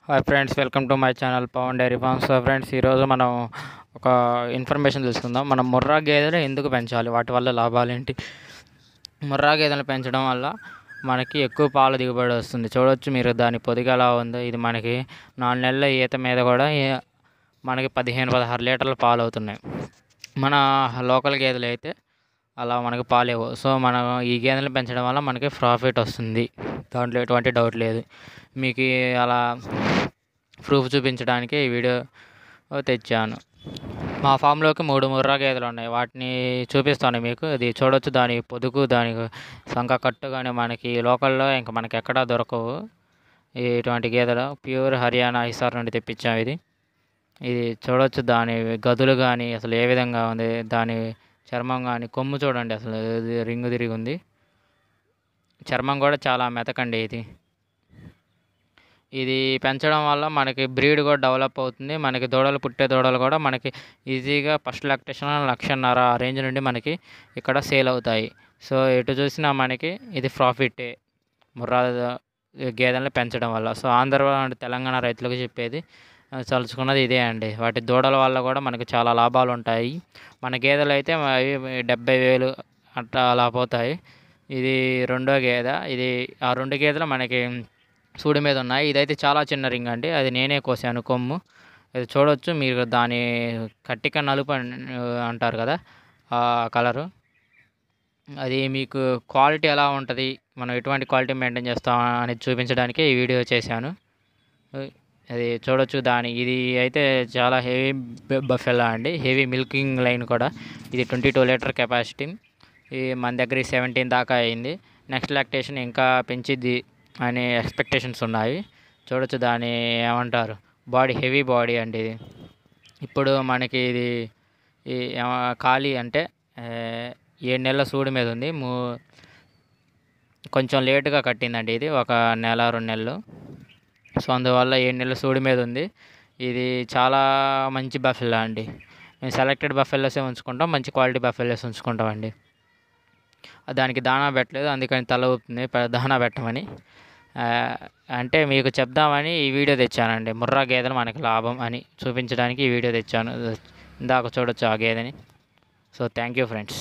Hi friends, welcome to my channel Pavan dairy farms. So friends, ఈరోజు మనం ఒక information తెలుసుకుందాం. మనం ముర్రా గేదెలు ఎందుకు పెంచాలి, వాటి వల్ల లాభాలు ఏంటి. ముర్రా గేదెలు పెంచడం వల్ల మనకి ఎక్కువ పాల దిగుబడి వస్తుంది. చూడవచ్చు మీరు దాని పొదిగ ఎలా ఉందో. ఇది మనకి 4 నెలల ఈత మీద కూడా మనకి 15-16 లీటర్ల పాలు అవుతున్నాయి. మన లోకల్ గేదెలు అయితే అలా మనకి పాలేవు. సో మనం ఈ గేదెలను పెంచడం వల్ల మనకి ప్రాఫిట్ వస్తుంది, దాంట్లో ఎటువంటి డౌట్ లేదు. మీకు అలా ప్రూఫ్ చూపించడానికి ఈ వీడియో తెచ్చాను. మా ఫామ్లోకి 3 ముర్రా గేదెలు ఉన్నాయి, వాటిని చూపిస్తాను మీకు. అది చూడవచ్చు, దాని పొదుగు, దాని సంక కట్టు కానీ మనకి లోకల్లో ఇంకా మనకి ఎక్కడా దొరకవు ఇటువంటి గేదెలు. ప్యూర్ హర్యానా హిసార్ నుండి తెప్పించాము. ఇది చూడవచ్చు, దాని గదులు కానీ అసలు ఏ విధంగా ఉంది, దాని చర్మం కానీ కొమ్ము చూడండి, అసలు రింగు తిరిగి ఉంది. చర్మం కూడా చాలా మెతకండి. ఇది పెంచడం వల్ల మనకి బ్రీడ్ కూడా డెవలప్ అవుతుంది. మనకి దూడలు, పుట్టే దూడలు కూడా మనకి ఈజీగా ఫస్ట్ లాక్టేషన్ 1.5 రేంజ్ నుండి మనకి ఇక్కడ సేల్ అవుతాయి. సో ఎటు చూసినా మనకి ఇది ప్రాఫిటే ముర్రా గేదెలను పెంచడం వల్ల. సో ఆంధ్ర తెలంగాణ రైతులకు చెప్పేది తలుచుకున్నది ఇదే అండి. వాటి దూడల వల్ల కూడా మనకు చాలా లాభాలు ఉంటాయి. మన గేదెలు అయితే 70,000 అట్లా అలా పోతాయి. ఇది రెండో గేదె. ఆ 2 గేదెలు మనకి సూడి మీద ఉన్నాయి. ఇదైతే చాలా చిన్న రింగ్ అండి, అది నేనే కోసాను కొమ్ము. ఇది చూడవచ్చు మీరు, దాని కట్టిక నలుపు అంటారు కదా ఆ కలరు. అది మీకు క్వాలిటీ ఎలా ఉంటుంది, మనం ఎటువంటి క్వాలిటీ మెయింటైన్ చేస్తాం అనేది చూపించడానికి ఈ వీడియో చేశాను. అది చూడవచ్చు. ఇది అయితే చాలా హెవీ బఫెలా అండి, హెవీ మిల్కింగ్ లైన్ కూడా. ఇది 22 లీటర్ కెపాసిటీ. మన దగ్గర 17 దాకా అయింది. నెక్స్ట్ లాక్టేషన్ ఇంకా పెంచిద్ది అనే ఎక్స్పెక్టేషన్స్ ఉన్నాయి. చూడవచ్చు, దాని ఏమంటారు, బాడీ హెవీ బాడీ అండి. ఇప్పుడు మనకి ఇది ఖాళీ అంటే 7 నెలల సూడి మీద ఉంది. కొంచెం లేటుగా కట్టిందండి, ఇది 1 నెల 2 నెలలు. సో అందువల్ల 7 నెలల సూడి మీద ఉంది. ఇది చాలా మంచి బఫెల్లా అండి. మేము సెలెక్టెడ్ బఫెల్లోసే ఉంచుకుంటాం, మంచి క్వాలిటీ బఫెల్లోస్ ఉంచుకుంటామండి. దానికి దానా పెట్టలేదు, అందుకని తల ఊపుతుంది దానా పెట్టమని. అంటే మీకు చెప్దామని ఈ వీడియో తెచ్చానండి. ముర్రా గేదెలు మనకి లాభం అని చూపించడానికి ఈ వీడియో తెచ్చాను. ఇందాక చూడొచ్చు ఆ గేదెని. So thank you friends.